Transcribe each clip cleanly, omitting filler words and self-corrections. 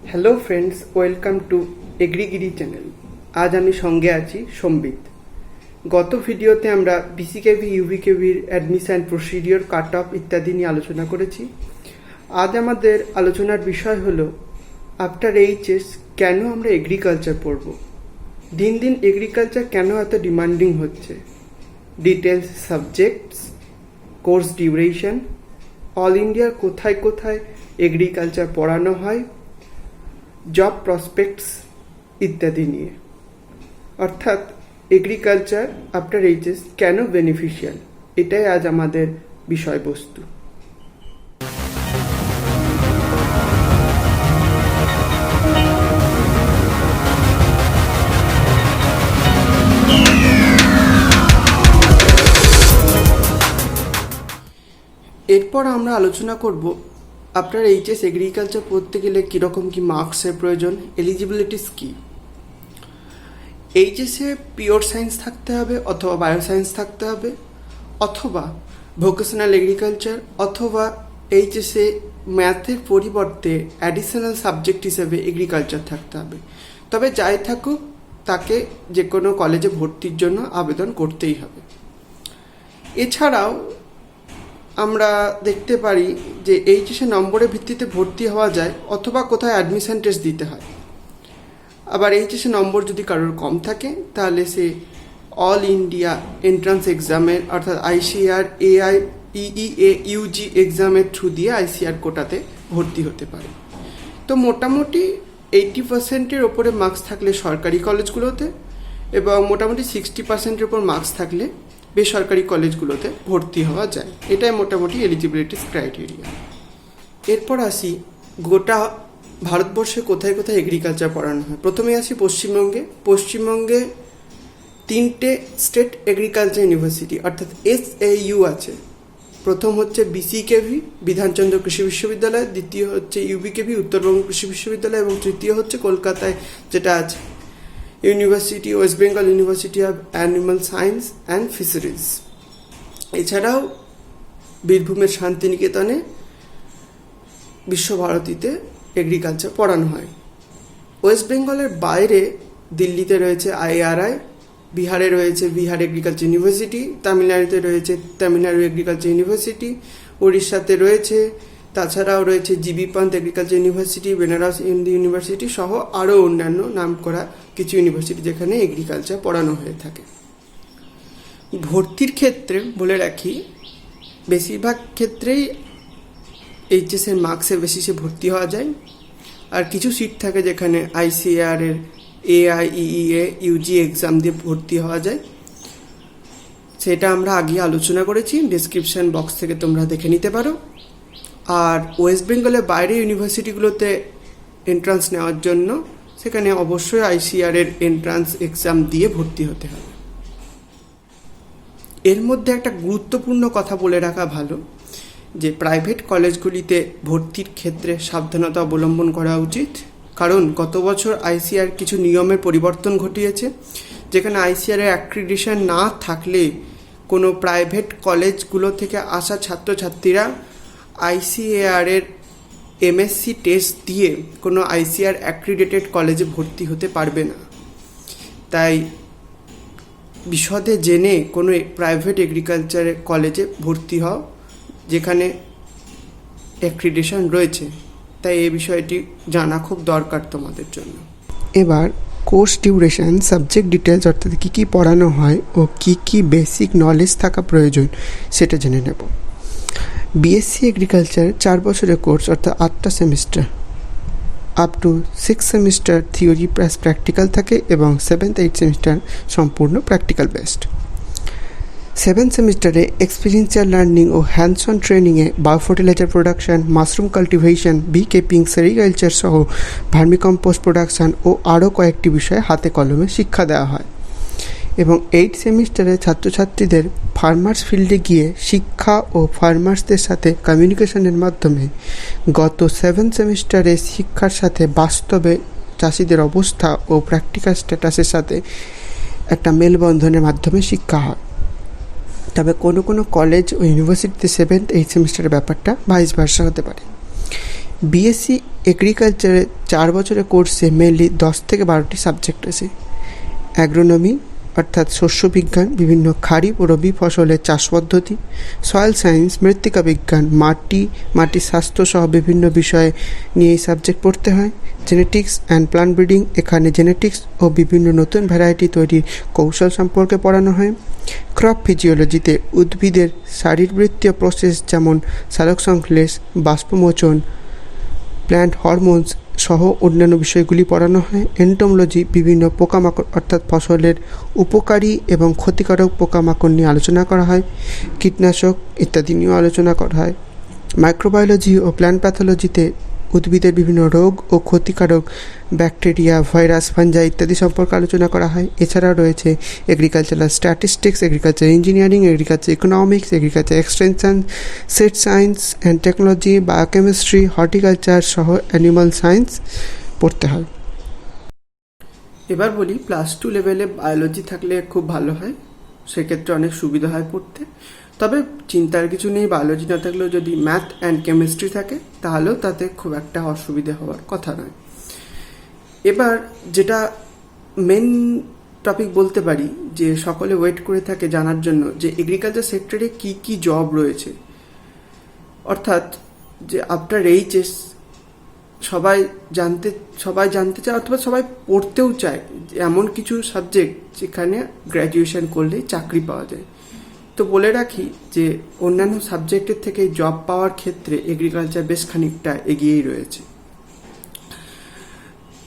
Hello friends, welcome to Agrigiri channel. আজ আমি সঙ্গে আছি সম্বিত। গত ভিডিওতে আমরা বিসিকেভি ইউবিকেভির অ্যাডমিশন প্রসিডিওর কাট অফ ইত্যাদি নিয়ে আলোচনা করেছি। আজ আমাদের আলোচনার বিষয় হলো আফটার এইচএস কেন আমরা এগ্রিকালচার পড়ব, দিন দিন এগ্রিকালচার কেন এত ডিমান্ডিং হচ্ছে, details subjects, course duration, all ইন্ডিয়ার কোথায় কোথায় এগ্রিকালচার পড়ানো হয়, জব প্রসপেক্টস ইত্যাদি নিয়ে। অর্থাৎ এগ্রিকালচার আফটার এইচএস কেন বেনিফিশিয়াল, এটাই আজ আমাদের বিষয়বস্তু। এরপর আমরা আলোচনা করব আফটার এইচএস এগ্রিকালচার পড়তে গেলে কীরকম কী মার্কসের প্রয়োজন, এলিজিবিলিটিস কী। এইচএসে পিওর সায়েন্স থাকতে হবে অথবা বায়োসায়েন্স থাকতে হবে অথবা ভোকেশনাল এগ্রিকালচার অথবা এইচএসে ম্যাথের পরিবর্তে অ্যাডিশনাল সাবজেক্ট হিসেবে এগ্রিকালচার থাকতে হবে। তবে যাই থাকুক তাকে যে কোনো কলেজে ভর্তির জন্য আবেদন করতেই হবে। এছাড়াও আমরা দেখতে পারি যে এইচএসে নম্বরের ভিত্তিতে ভর্তি হওয়া যায় অথবা কোথায় অ্যাডমিশন টেস্ট দিতে হয়। আবার এইচএসে নম্বর যদি কারোর কম থাকে তাহলে সে অল ইন্ডিয়া এন্ট্রান্স এক্সামের অর্থাৎ আইসিআর এআইইএ ইউজি এক্সামের থ্রু দিয়ে আইসিআর কোটাতে ভর্তি হতে পারে। তো মোটামুটি 80%-এর ওপরে মার্কস থাকলে সরকারি কলেজগুলোতে এবং মোটামুটি 60%-এর ওপর মার্কস থাকলে বেসরকারি কলেজগুলোতে ভর্তি হওয়া যায়। এটাই মোটামুটি এলিজিবিলিটিস ক্রাইটেরিয়া। এরপর আসি গোটা ভারতবর্ষে কোথায় কোথায় এগ্রিকালচার পড়ানো হয়। প্রথমে আসি পশ্চিমবঙ্গে 3টে স্টেট এগ্রিকালচার ইউনিভার্সিটি অর্থাৎ SAU আছে। প্রথম হচ্ছে বিসিকেভি বিধানচন্দ্র কৃষি বিশ্ববিদ্যালয়, দ্বিতীয় হচ্ছে ইউবিকেভি উত্তরবঙ্গ কৃষি বিশ্ববিদ্যালয় এবং তৃতীয় হচ্ছে কলকাতায় যেটা আছে university West Bengal university of animal science and fisheries. এছাড়াও বীরভূমের শান্তিনিকেতনে বিশ্বভারতীতে এগ্রিকালচার পড়ানো হয়। ওয়েস্ট বেঙ্গলের বাইরে দিল্লিতে রয়েছে IRI, বিহারে রয়েছে বিহার এগ্রিকালচার ইউনিভার্সিটি, তামিলনাড়ুতে রয়েছে তামিলনাড়ু এগ্রিকালচার ইউনিভার্সিটি, উড়িষ্যাতে রয়েছে, তাছাড়াও রয়েছে GB Pant agriculture university, Banaras Hindu university সহ আরও অন্যান্য নামকরা কিছু ইউনিভার্সিটি যেখানে এগ্রিকালচার পড়ানো হয়ে থাকে। ভর্তির ক্ষেত্রে বলে রাখি, বেশিরভাগ ক্ষেত্রেই এইচএসের মার্কসের বেসিসে ভর্তি হওয়া যায়। আর কিছু সিট থাকে যেখানে আইসিআরের এআইইএ ইউজি এক্সাম দিয়ে ভর্তি হওয়া যায়। সেটা আমরা আগে আলোচনা করেছি, ডেসক্রিপশন বক্স থেকে তোমরা দেখে নিতে পারো। আর ওয়েস্ট বেঙ্গলের বাইরে ইউনিভার্সিটিগুলোতে এন্ট্রান্স নেওয়ার জন্য সেখানে অবশ্যই আইসিআরের এন্ট্রান্স এক্সাম দিয়ে ভর্তি হতে হবে। এর মধ্যে একটা গুরুত্বপূর্ণ কথা বলে রাখা ভালো যে প্রাইভেট কলেজগুলিতে ভর্তির ক্ষেত্রে সাবধানতা অবলম্বন করা উচিত, কারণ গত বছর আইসিআর কিছু নিয়মের পরিবর্তন ঘটিয়েছে, যেখানে আইসিআরের অ্যাক্রিডিটেশন না থাকলে কোনো প্রাইভেট কলেজগুলো থেকে আসা ছাত্রছাত্রীরা আইসিএআরের এমএসসি টেস্ট দিয়ে কোনো আইসিআর অ্যাক্রিডেটেড কলেজে ভর্তি হতে পারবে না। তাই বিশদে জেনে কোনো প্রাইভেট এগ্রিকালচারের কলেজে ভর্তি হও যেখানে অ্যাক্রিডিটেশন রয়েছে। তাই এই বিষয়টি জানা খুব দরকার তোমাদের জন্য। এবার কোর্স ডিউরেশন, সাবজেক্ট ডিটেলস অর্থাৎ কী কী পড়ানো হয় ও কী কী বেসিক নলেজ থাকা প্রয়োজন সেটা জেনে নেব। বিএসসি এগ্রিকালচার 4 বছরের কোর্স অর্থাৎ 8টা semester, up to 6 semester theory plus practical থাকে এবং 7th 8th সেমিস্টার সম্পূর্ণ প্র্যাকটিক্যাল বেসড। 7th সেমিস্টারে এক্সপিরিয়েন্সিয়াল লার্নিং ও হ্যান্ডস অন ট্রেনিংয়ে bio fertiliser production, mushroom cultivation, bee keeping, sericulture সহ ভার্মিকম্পোস্ট প্রোডাকশন ও আরও কয়েকটি বিষয়ে হাতে কলমে শিক্ষা দেওয়া হয়। এবং 8th সেমিস্টারে ছাত্রছাত্রীদের ফার্মার্স ফিল্ডে গিয়ে শিক্ষা ও ফার্মার্সদের সাথে কমিউনিকেশনের মাধ্যমে গত 7th সেমিস্টারে শিক্ষার সাথে বাস্তবে চাষিদের অবস্থা ও প্র্যাকটিক্যাল স্ট্যাটাসের সাথে একটা মেলবন্ধনের মাধ্যমে শিক্ষা হয়। তবে কোনো কোনো কলেজ ও ইউনিভার্সিটিতে 7th 8th সেমিস্টারের ব্যাপারটা ভাইস ভার্সা হতে পারে। বিএসসি এগ্রিকালচারে 4 বছরের কোর্সে মেনলি 10 থেকে 12টি সাবজেক্ট আছে। অ্যাগ্রোনমি অর্থাৎ শস্য বিজ্ঞান, বিভিন্ন খারিফ ও রবি ফসলের চাষ পদ্ধতি, সয়েল সায়েন্স, মৃত্তিকা বিজ্ঞান, মাটির স্বাস্থ্য সহ বিভিন্ন বিষয়ে নিয়ে এই সাবজেক্ট পড়তে হয়। জেনেটিক্স অ্যান্ড প্লান্ট ব্রিডিং, এখানে জেনেটিক্স ও বিভিন্ন নতুন ভ্যারাইটি তৈরির কৌশল সম্পর্কে পড়ানো হয়। ক্রপ ফিজিওলজিতে উদ্ভিদের শারীরবৃত্তীয় প্রসেস যেমন সালোকসংশ্লেষ, বাষ্পমোচন, প্ল্যান্ট হরমোনস সহ অন্যান্য বিষয়গুলি পড়ানো হয়। এন্টোমোলজি, বিভিন্ন পোকামাকড় অর্থাৎ ফসলের উপকারী এবং ক্ষতিকারক পোকামাকড় নিয়ে আলোচনা করা হয়। কীটনাশক ইত্যাদি নিয়েও আলোচনা করা হয়। মাইক্রোবায়োলজি ও প্ল্যান্ট প্যাথোলজিতে উদ্ভিদের বিভিন্ন রোগ ও ক্ষতিকারক ব্যাকটেরিয়া, ভাইরাস, ফাঞ্জাই ইত্যাদি সম্পর্কে আলোচনা করা হয়। এছাড়াও রয়েছে agricultural statistics, agriculture engineering, agriculture economics, agriculture extension, seed science and technology, biochemistry, horticulture সহ অ্যানিমাল সায়েন্স পড়তে হয়। এবার বলি, +2 লেভেলে বায়োলজি থাকলে খুব ভালো হয়, সেক্ষেত্রে অনেক সুবিধা হয় পড়তে। তবে চিন্তার কিছু নেই, বায়োলজি না থাকলেও যদি ম্যাথ অ্যান্ড কেমিস্ট্রি থাকে তাহলেও তাতে খুব একটা অসুবিধা হওয়ার কথা নয়। এবার যেটা মেন টপিক বলতে পারি, যে সকলে ওয়েট করে থাকে জানার জন্য যে এগ্রিকালচার সেক্টরে কি কি জব রয়েছে, অর্থাৎ যে আফটার এইচএস সবাই জানতে চায় অথবা সবাই পড়তেও চায় যে এমন কিছু সাবজেক্ট যেখানে গ্র্যাজুয়েশন করলেই চাকরি পাওয়া যায়। তো বলে রাখি যে অন্যান্য সাবজেক্টের থেকে জব পাওয়ার ক্ষেত্রে এগ্রিকালচার বেশ খানিকটা এগিয়েই রয়েছে।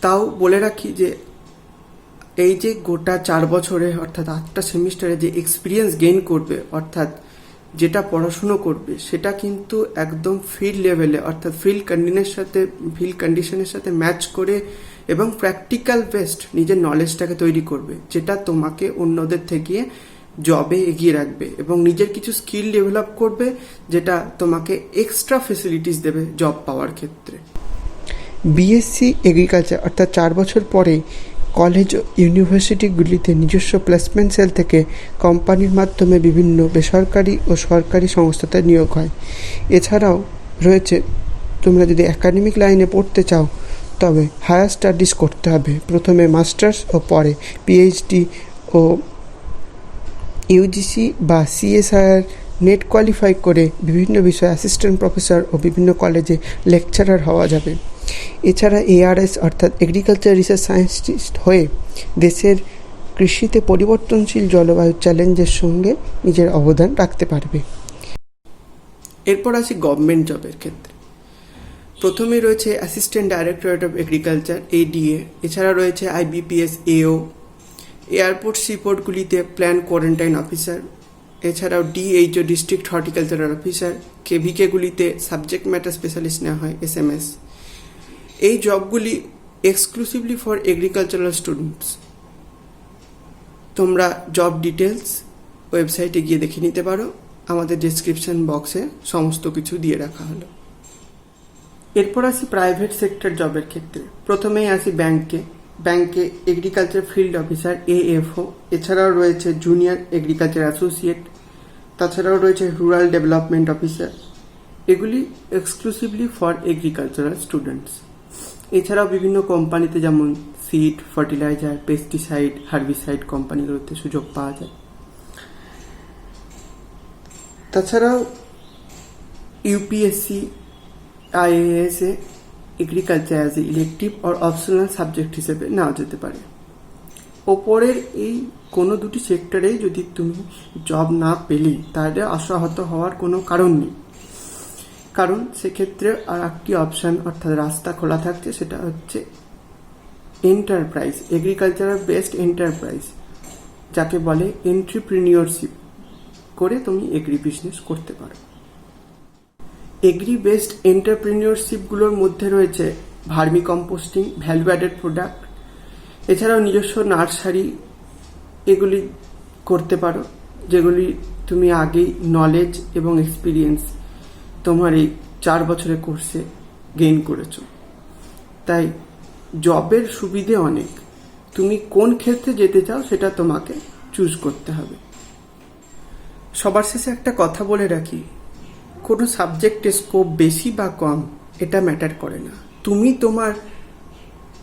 তাও বলে রাখি যে এই যে গোটা 4 বছরে অর্থাৎ 8টা সেমিস্টারে যে এক্সপিরিয়েন্স গেইন করবে, অর্থাৎ যেটা পড়াশুনো করবে সেটা কিন্তু একদম ফিল্ড লেভেলে অর্থাৎ ফিল্ড কন্ডিশনের সাথে ম্যাচ করে এবং প্র্যাকটিক্যাল বেসড নিজের নলেজটাকে তৈরি করবে, যেটা তোমাকে অন্যদের থেকে জবে এগিয়ে রাখবে এবং নিজের কিছু স্কিল ডেভেলপ করবে, যেটা তোমাকে এক্সট্রা ফেসিলিটিস দেবে জব পাওয়ার ক্ষেত্রে। বিএসসি এগ্রিকালচার অর্থাৎ 4 বছর পরে কলেজ ও ইউনিভার্সিটিগুলিতে নিজস্ব প্লেসমেন্ট সেল থেকে কোম্পানির মাধ্যমে বিভিন্ন বেসরকারি ও সরকারি সংস্থাতে নিয়োগ হয়। এছাড়াও রয়েছে, তোমরা যদি একাডেমিক লাইনে পড়তে চাও তবে হায়ার স্টাডিজ করতে হবে, প্রথমে মাস্টার্স ও পরে পিএইচডি ও ইউজিসি বা সিএসআইআর নেট কোয়ালিফাই করে বিভিন্ন বিষয়ে অ্যাসিস্ট্যান্ট প্রফেসর ও বিভিন্ন কলেজে লেকচারার হওয়া যাবে। এছাড়া এআরএস অর্থাৎ এগ্রিকালচার রিসার্চ সায়েন্টিস্ট হয়ে দেশের কৃষিতে পরিবর্তনশীল জলবায়ু চ্যালেঞ্জের সঙ্গে নিজের অবদান রাখতে পারবে। এরপর আসি গভর্নমেন্ট জবের ক্ষেত্রে। প্রথমে রয়েছে assistant directorate of agriculture ADA, এছাড়া রয়েছে আইবিপিএস এও, এয়ারপোর্ট সিপোর্টগুলিতে প্ল্যান কোয়ারেন্টাইন অফিসার, এছাড়াও ডিএইচও ডিস্ট্রিক্ট হর্টিকালচারাল অফিসার, কেভিকেগুলিতে সাবজেক্ট ম্যাটার স্পেশালিস্ট নেওয়া হয় এসএমএস। এই জবগুলি এক্সক্লুসিভলি ফর এগ্রিকালচারাল স্টুডেন্টস। তোমরা জব ডিটেলস ওয়েবসাইটে গিয়ে দেখে নিতে পারো, আমাদের ডেসক্রিপশন বক্সে সমস্ত কিছু দিয়ে রাখা হলো। এরপর আসি প্রাইভেট সেক্টর জবের ক্ষেত্রে। প্রথমেই আসি ব্যাংকে এগ্রিকালচার ফিল্ড অফিসার এএফও, এছাড়াও রয়েছে জুনিয়র এগ্রিকালচার অ্যাসোসিয়েট, তাছাড়াও রয়েছে রুরাল ডেভেলপমেন্ট অফিসার। এগুলি এক্সক্লুসিভলি ফর এগ্রিকালচারাল স্টুডেন্টস। এছাড়াও বিভিন্ন কোম্পানিতে যেমন সিড, ফার্টিলাইজার, পেস্টিসাইড, হার্বিসাইড কোম্পানিগুলোতে সুযোগ পাওয়া যায়। তাছাড়াও UPSC IAS A agriculture as a elective or optional subject হিসেবে নেওয়া যেতে পারে। ওপরের এই কোনো দুটি সেক্টরে যদি তুমি জব না পেলে তাহলে আশাহত হওয়ার কোনো কারণ নেই, কারণ সেক্ষেত্রে আর একটি অপশান অর্থাৎ রাস্তা খোলা থাকছে, সেটা হচ্ছে এন্টারপ্রাইজ, এগ্রিকালচারাল বেসড এন্টারপ্রাইজ, যাকে বলে এন্ট্রিপ্রিনিয়রশিপ করে তুমি এগ্রি বিজনেস করতে পারো। এগ্রি বেসড এন্টারপ্রিনিয়রশিপগুলোর মধ্যে রয়েছে vermi composting, value added product, এছাড়াও নিজস্ব নার্সারি, এগুলি করতে পারো, যেগুলি তুমি আগেই নলেজ এবং এক্সপিরিয়েন্স তোমার এই 4 বছরের কোর্সে গেইন করেছো। তাই জবের সুবিধে অনেক, তুমি কোন ক্ষেত্রে যেতে চাও সেটা তোমাকে চুজ করতে হবে। সবার শেষে একটা কথা বলে রাখি, কোনো সাবজেক্টে স্কোপ বেশি বা কম এটা ম্যাটার করে না। তুমি তোমার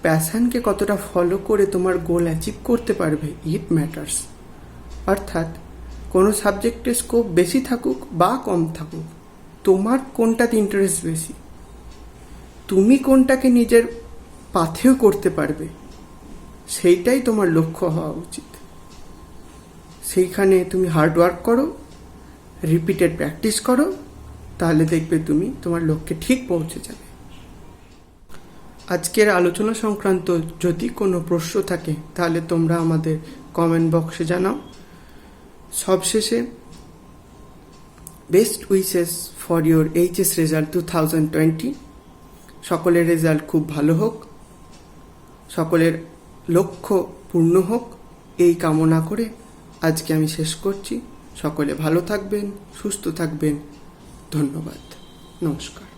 প্যাশনকে কতটা ফলো করে তোমার গোল অ্যাচিভ করতে পারবে, ইট ম্যাটার্স। অর্থাৎ কোনো সাবজেক্টে স্কোপ বেশি থাকুক বা কম থাকুক, তোমার কোনটাতে ইন্টারেস্ট বেশি, তুমি কোনটাকে নিজের পাথেও করতে পারবে, সেইটাই তোমার লক্ষ্য হওয়া উচিত। সেইখানে তুমি হার্ডওয়ার্ক করো, রিপিটেড প্র্যাকটিস করো, তাহলে দেখবে তুমি তোমার লক্ষ্যে ঠিক পৌঁছে যাবে। আজকের আলোচনা সংক্রান্ত যদি কোনো প্রশ্ন থাকে তাহলে তোমরা আমাদের কমেন্ট বক্সে জানাও। সবশেষে best wishes for your HS result 2020। সকলের রেজাল্ট খুব ভালো হোক, সকলের লক্ষ্য পূর্ণ হোক, এই কামনা করে আজকে আমি শেষ করছি। সকলে ভালো থাকবেন, সুস্থ থাকবেন। ধন্যবাদ, নমস্কার।